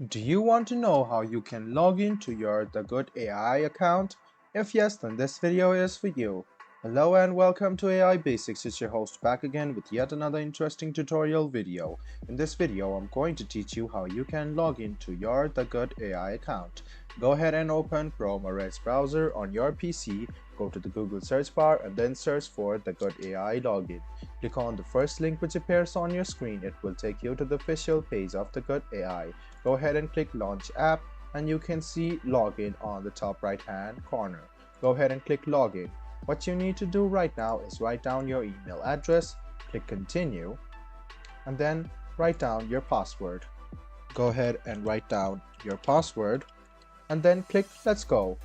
Do you want to know how you can log into your The Good AI account? If yes, then this video is for you. Hello and welcome to AI Basics. It's your host back again with yet another interesting tutorial video. In this video, I'm going to teach you how you can log into your The Good AI account. Go ahead and open Chrome or Edge browser on your PC, go to the Google search bar and then search for The Good AI login. Click on the first link which appears on your screen. It will take you to the official page of The Good AI. Go ahead and click Launch App and you can see Login on the top right hand corner. Go ahead and click Login. What you need to do right now is write down your email address, click Continue, and then write down your password. Go ahead and write down your password and then click Let's Go.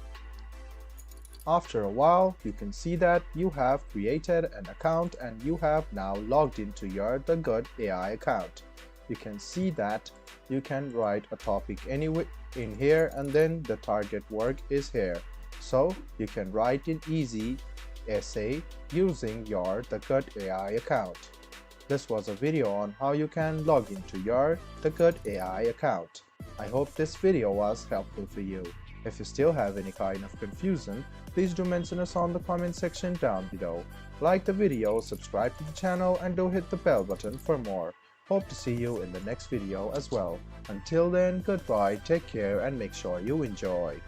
After a while, you can see that you have created an account and you have now logged into your The Good AI account. You can see that you can write a topic anyway in here and then the target work is here. So you can write an easy essay using your The Good AI account. This was a video on how you can log into your The Good AI account. I hope this video was helpful for you. If you still have any kind of confusion, please do mention us on the comment section down below. Like the video, subscribe to the channel and do hit the bell button for more. Hope to see you in the next video as well. Until then, goodbye, take care and make sure you enjoy.